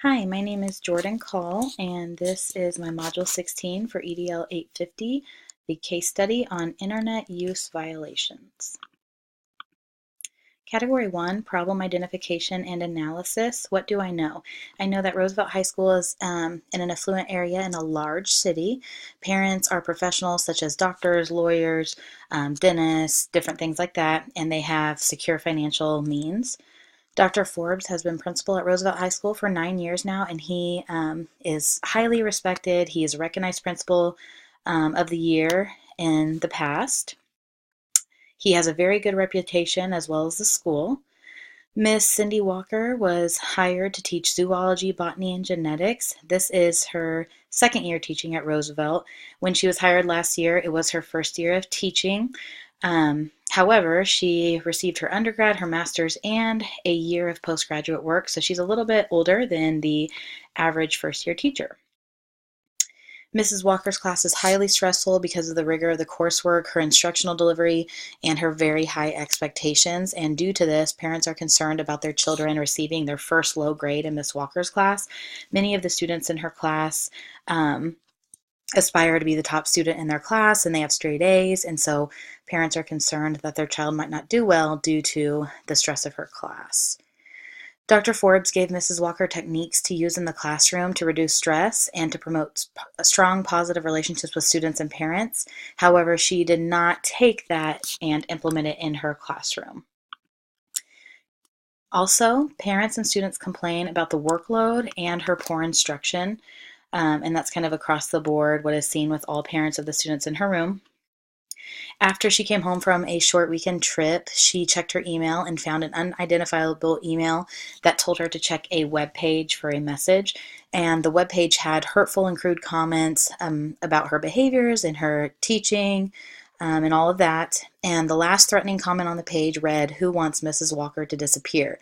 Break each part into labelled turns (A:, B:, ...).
A: Hi, my name is Jordan Call, and this is my Module 16 for EDL 850, the case study on Internet use violations. Category 1, Problem Identification and Analysis. What do I know? I know that Roosevelt High School is in an affluent area in a large city. Parents are professionals such as doctors, lawyers, dentists, different things like that, and they have secure financial means. Dr. Forbes has been principal at Roosevelt High School for 9 years now, and he is highly respected. He is a recognized principal of the year in the past. He has a very good reputation as well as the school. Miss Cindy Walker was hired to teach zoology, botany, and genetics. This is her second year teaching at Roosevelt. When she was hired last year, it was her first year of teaching. However, she received her undergrad, her master's, and a year of postgraduate work, so she's a little bit older than the average first-year teacher. Mrs. Walker's class is highly stressful because of the rigor of the coursework, her instructional delivery, and her very high expectations. And due to this, parents are concerned about their children receiving their first low grade in Miss Walker's class. Many of the students in her class aspire to be the top student in their class, and they have straight A's, and so parents are concerned that their child might not do well due to the stress of her class. Dr. Forbes gave Mrs. Walker techniques to use in the classroom to reduce stress and to promote strong positive relationships with students and parents. However, she did not take that and implement it in her classroom. Also, parents and students complain about the workload and her poor instruction, and that's kind of across the board what is seen with all parents of the students in her room. After she came home from a short weekend trip, she checked her email and found an unidentifiable email that told her to check a web page for a message. And the web page had hurtful and crude comments about her behaviors and her teaching and all of that. And the last threatening comment on the page read, "Who wants Mrs. Walker to disappear?"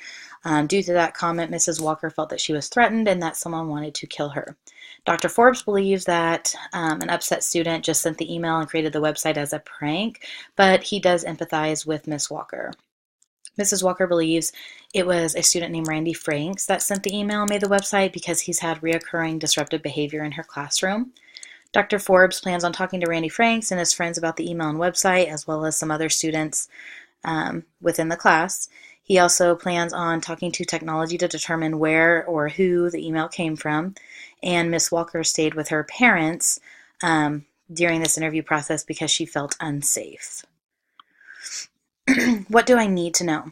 A: Due to that comment, Mrs. Walker felt that she was threatened and that someone wanted to kill her. Dr. Forbes believes that an upset student just sent the email and created the website as a prank, but he does empathize with Miss Walker. Mrs. Walker believes it was a student named Randy Franks that sent the email and made the website because he's had reoccurring disruptive behavior in her classroom. Dr. Forbes plans on talking to Randy Franks and his friends about the email and website, as well as some other students within the class. He also plans on talking to technology to determine where or who the email came from. And Miss Walker stayed with her parents during this interview process because she felt unsafe. What do I need to know?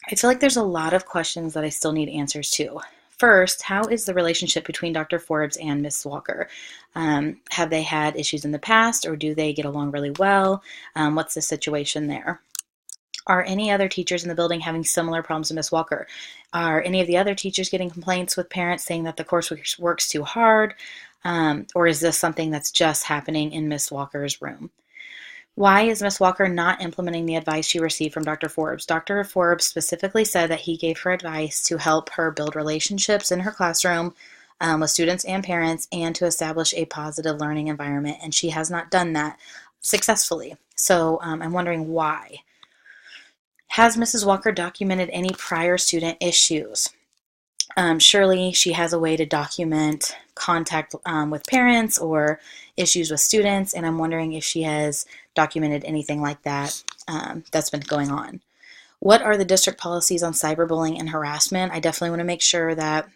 A: I feel like there's a lot of questions that I still need answers to. First, how is the relationship between Dr. Forbes and Miss Walker? Have they had issues in the past, or do they get along really well? What's the situation there? Are any other teachers in the building having similar problems to Miss Walker? Are any of the other teachers getting complaints with parents saying that the course works too hard? Or is this something that's just happening in Miss Walker's room? Why is Miss Walker not implementing the advice she received from Dr. Forbes? Dr. Forbes specifically said that he gave her advice to help her build relationships in her classroom with students and parents and to establish a positive learning environment, and she has not done that successfully. So I'm wondering why. Has Mrs. Walker documented any prior student issues? Surely she has a way to document contact with parents or issues with students, and I'm wondering if she has documented anything like that that's been going on. What are the district policies on cyberbullying and harassment? I definitely want to make sure that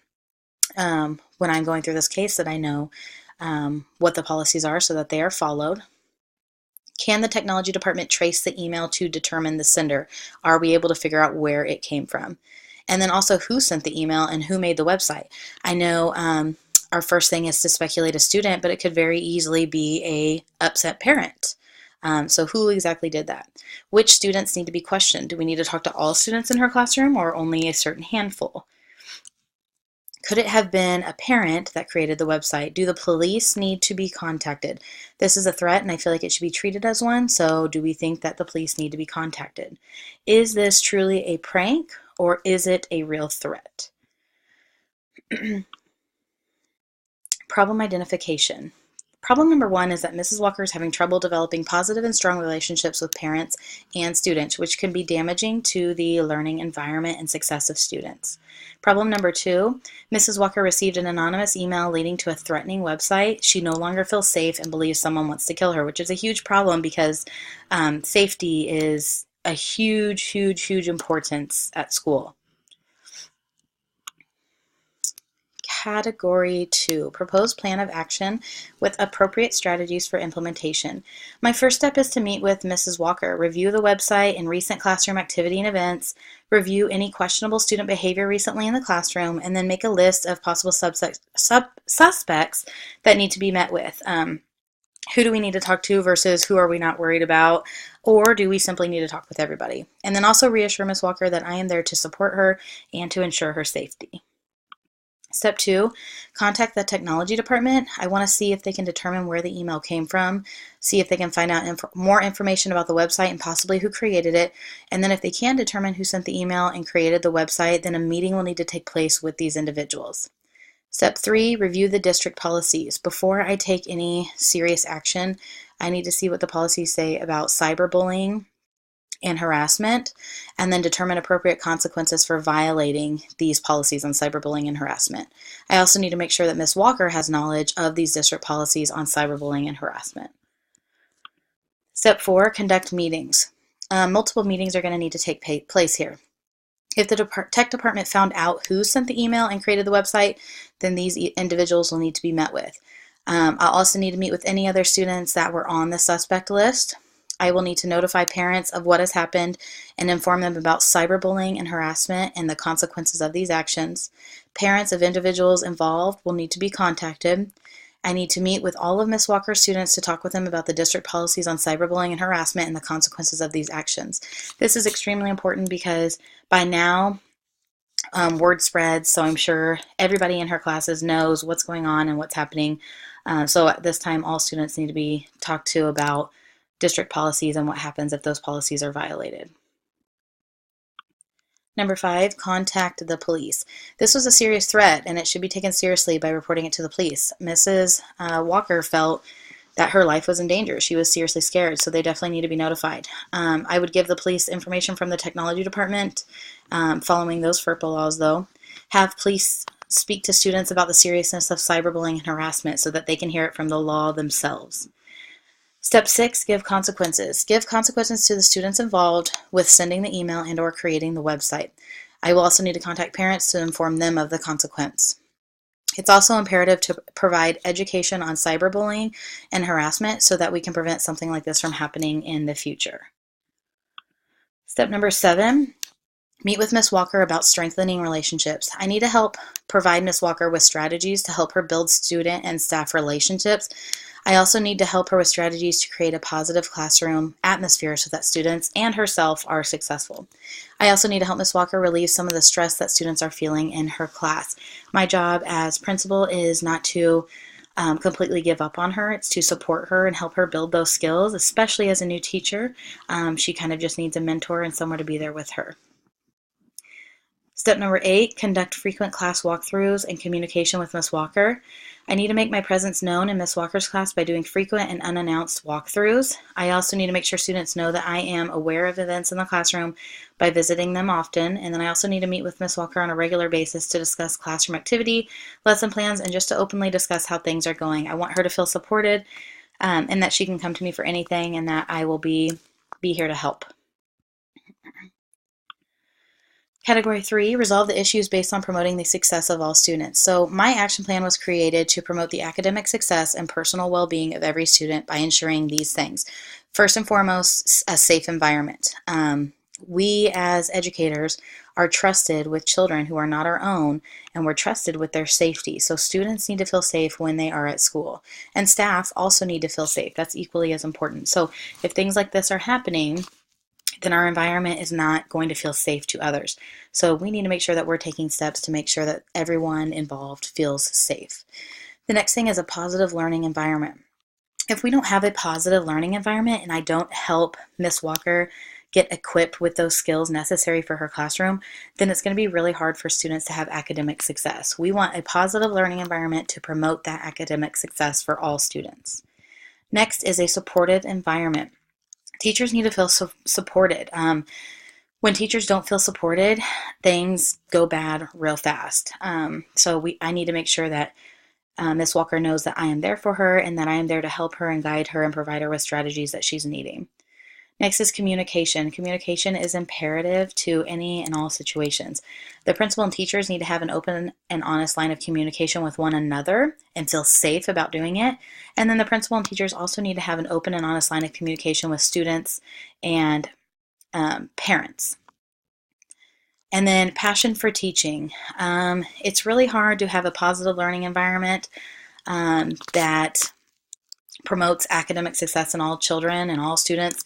A: when I'm going through this case that I know what the policies are so that they are followed. Can the technology department trace the email to determine the sender? Are we able to figure out where it came from? And then also, who sent the email and who made the website? I know our first thing is to speculate a student, but it could very easily be a upset parent. So who exactly did that? Which students need to be questioned? Do we need to talk to all students in her classroom or only a certain handful? Could it have been a parent that created the website? Do the police need to be contacted? This is a threat, and I feel like it should be treated as one, so do we think that the police need to be contacted? Is this truly a prank, or is it a real threat? Problem identification. Problem number one is that Mrs. Walker is having trouble developing positive and strong relationships with parents and students, which can be damaging to the learning environment and success of students. Problem number two, Mrs. Walker received an anonymous email leading to a threatening website. She no longer feels safe and believes someone wants to kill her, which is a huge problem because safety is a huge, huge, huge importance at school. Category 2, proposed plan of action with appropriate strategies for implementation. My first step is to meet with Mrs. Walker, review the website and recent classroom activity and events, review any questionable student behavior recently in the classroom, and then make a list of possible suspects that need to be met with. Who do we need to talk to versus who are we not worried about? Or do we simply need to talk with everybody? And then also reassure Ms. Walker that I am there to support her and to ensure her safety. Step 2, contact the technology department. I want to see if they can determine where the email came from, see if they can find out more information about the website and possibly who created it. And then if they can determine who sent the email and created the website, then a meeting will need to take place with these individuals. Step 3, review the district policies. Before I take any serious action, I need to see what the policies say about cyberbullying and harassment, and then determine appropriate consequences for violating these policies on cyberbullying and harassment. I also need to make sure that Ms. Walker has knowledge of these district policies on cyberbullying and harassment. Step 4, conduct meetings. Multiple meetings are going to need to take place here. If the tech department found out who sent the email and created the website, then these individuals will need to be met with. I'll also need to meet with any other students that were on the suspect list. I will need to notify parents of what has happened and inform them about cyberbullying and harassment and the consequences of these actions. Parents of individuals involved will need to be contacted. I need to meet with all of Ms. Walker's students to talk with them about the district policies on cyberbullying and harassment and the consequences of these actions. This is extremely important because by now word spreads, so I'm sure everybody in her classes knows what's going on and what's happening. So at this time, all students need to be talked to about district policies and what happens if those policies are violated. Number 5, contact the police. This was a serious threat and it should be taken seriously by reporting it to the police. Mrs. Walker felt that her life was in danger. She was seriously scared, so they definitely need to be notified. I would give the police information from the technology department, following those FERPA laws though. Have police speak to students about the seriousness of cyberbullying and harassment so that they can hear it from the law themselves. Step 6, give consequences. Give consequences to the students involved with sending the email and or creating the website. I will also need to contact parents to inform them of the consequence. It's also imperative to provide education on cyberbullying and harassment so that we can prevent something like this from happening in the future. Step number 7, meet with Ms. Walker about strengthening relationships. I need to help provide Ms. Walker with strategies to help her build student and staff relationships. I also need to help her with strategies to create a positive classroom atmosphere so that students and herself are successful. I also need to help Ms. Walker relieve some of the stress that students are feeling in her class. My job as principal is not to completely give up on her. It's to support her and help her build those skills, especially as a new teacher. She kind of just needs a mentor and somewhere to be there with her. Step number 8, conduct frequent class walkthroughs and communication with Ms. Walker. I need to make my presence known in Ms. Walker's class by doing frequent and unannounced walkthroughs. I also need to make sure students know that I am aware of events in the classroom by visiting them often. And then I also need to meet with Ms. Walker on a regular basis to discuss classroom activity, lesson plans, and just to openly discuss how things are going. I want her to feel supported and that she can come to me for anything and that I will be here to help. Category 3, resolve the issues based on promoting the success of all students. So my action plan was created to promote the academic success and personal well-being of every student by ensuring these things. First and foremost, a safe environment. We as educators are trusted with children who are not our own, and we're trusted with their safety. So students need to feel safe when they are at school. And staff also need to feel safe. That's equally as important. So if things like this are happening, then our environment is not going to feel safe to others. So we need to make sure that we're taking steps to make sure that everyone involved feels safe. The next thing is a positive learning environment. If we don't have a positive learning environment and I don't help Ms. Walker get equipped with those skills necessary for her classroom, then it's going to be really hard for students to have academic success. We want a positive learning environment to promote that academic success for all students. Next is a supportive environment. Teachers need to feel supported. When teachers don't feel supported, things go bad real fast. I need to make sure that Ms. Walker knows that I am there for her and that I am there to help her and guide her and provide her with strategies that she's needing. Next is communication. Communication is imperative to any and all situations. The principal and teachers need to have an open and honest line of communication with one another and feel safe about doing it. And then the principal and teachers also need to have an open and honest line of communication with students and parents. And then passion for teaching. It's really hard to have a positive learning environment that promotes academic success in all children and all students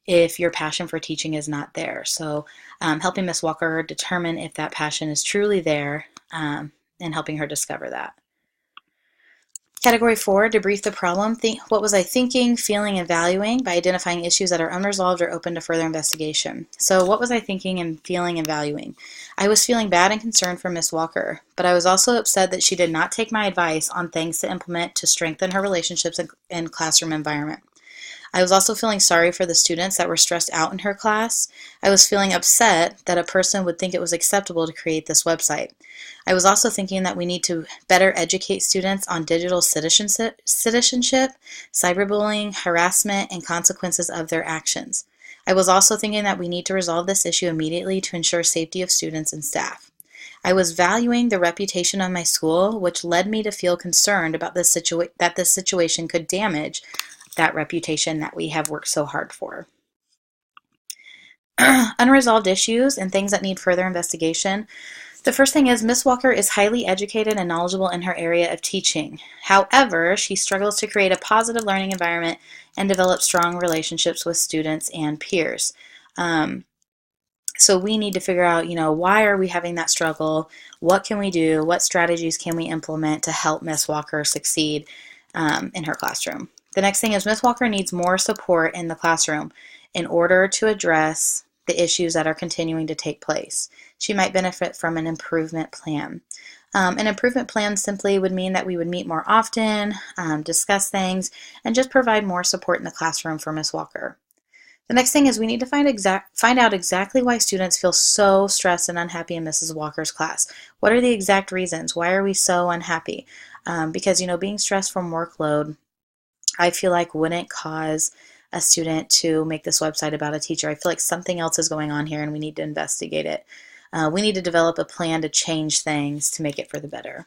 A: if your passion for teaching is not there. So helping Ms. Walker determine if that passion is truly there and helping her discover that. Category 4, debrief the problem. What was I thinking, feeling, and valuing by identifying issues that are unresolved or open to further investigation. So what was I thinking and feeling and valuing? I was feeling bad and concerned for Ms. Walker, but I was also upset that she did not take my advice on things to implement to strengthen her relationships and classroom environment. I was also feeling sorry for the students that were stressed out in her class. I was feeling upset that a person would think it was acceptable to create this website. I was also thinking that we need to better educate students on digital citizenship, cyberbullying, harassment, and consequences of their actions. I was also thinking that we need to resolve this issue immediately to ensure safety of students and staff. I was valuing the reputation of my school, which led me to feel concerned about that this situation could damage that reputation that we have worked so hard for. Unresolved issues and things that need further investigation. The first thing is Ms. Walker is highly educated and knowledgeable in her area of teaching. However, she struggles to create a positive learning environment and develop strong relationships with students and peers. So we need to figure out, why are we having that struggle? What can we do? What strategies can we implement to help Ms. Walker succeed in her classroom? The next thing is Ms. Walker needs more support in the classroom in order to address the issues that are continuing to take place. She might benefit from an improvement plan. An improvement plan simply would mean that we would meet more often, discuss things, and just provide more support in the classroom for Ms. Walker. The next thing is we need to find out exactly why students feel so stressed and unhappy in Mrs. Walker's class. What are the exact reasons? Why are we so unhappy? Because, being stressed from workload, I feel like wouldn't cause a student to make this website about a teacher. I feel like something else is going on here and we need to investigate it. We need to develop a plan to change things to make it for the better.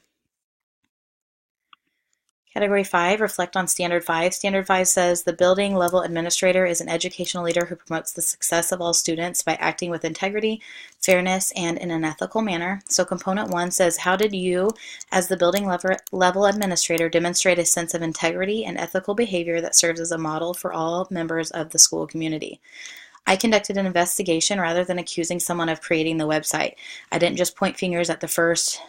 A: Category 5, reflect on Standard 5. Standard 5 says the building level administrator is an educational leader who promotes the success of all students by acting with integrity, fairness, and in an ethical manner. So component 1 says, how did you, as the building level administrator, demonstrate a sense of integrity and ethical behavior that serves as a model for all members of the school community? I conducted an investigation rather than accusing someone of creating the website. I didn't just point fingers at the first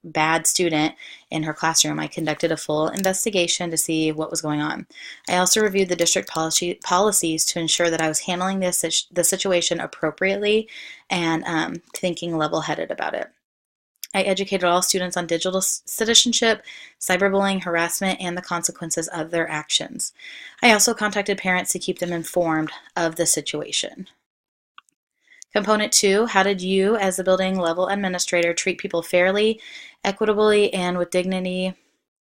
A: bad student in her classroom. I conducted a full investigation to see what was going on. I also reviewed the district policies to ensure that I was handling the situation appropriately and thinking level-headed about it. I educated all students on digital citizenship, cyberbullying, harassment, and the consequences of their actions. I also contacted parents to keep them informed of the situation. Component 2, how did you, as the building level administrator, treat people fairly, equitably, and with dignity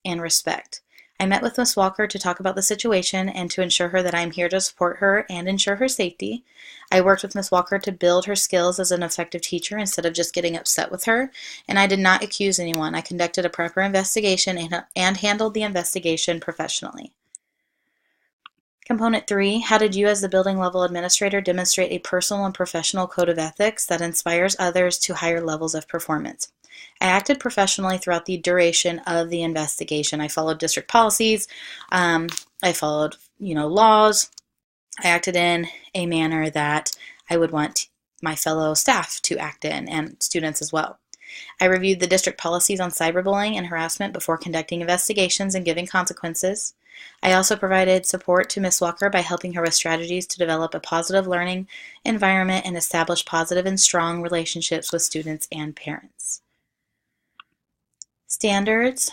A: and respect? I met with Ms. Walker to talk about the situation and to ensure her that I am here to support her and ensure her safety. I worked with Ms. Walker to build her skills as an effective teacher instead of just getting upset with her, and I did not accuse anyone. I conducted a proper investigation and handled the investigation professionally. Component 3, how did you as the building level administrator demonstrate a personal and professional code of ethics that inspires others to higher levels of performance? I acted professionally throughout the duration of the investigation. I followed district policies, I followed, laws. I acted in a manner that I would want my fellow staff to act in and students as well. I reviewed the district policies on cyberbullying and harassment before conducting investigations and giving consequences. I also provided support to Miss Walker by helping her with strategies to develop a positive learning environment and establish positive and strong relationships with students and parents. Standards.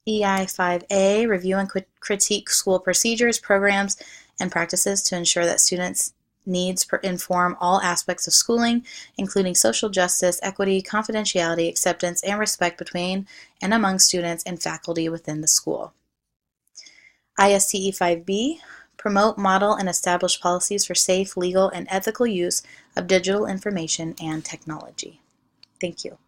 A: EI 5A, review and critique school procedures, programs, and practices to ensure that students' needs inform all aspects of schooling, including social justice, equity, confidentiality, acceptance, and respect between and among students and faculty within the school. ISTE 5B, promote, model, and establish policies for safe, legal, and ethical use of digital information and technology. Thank you.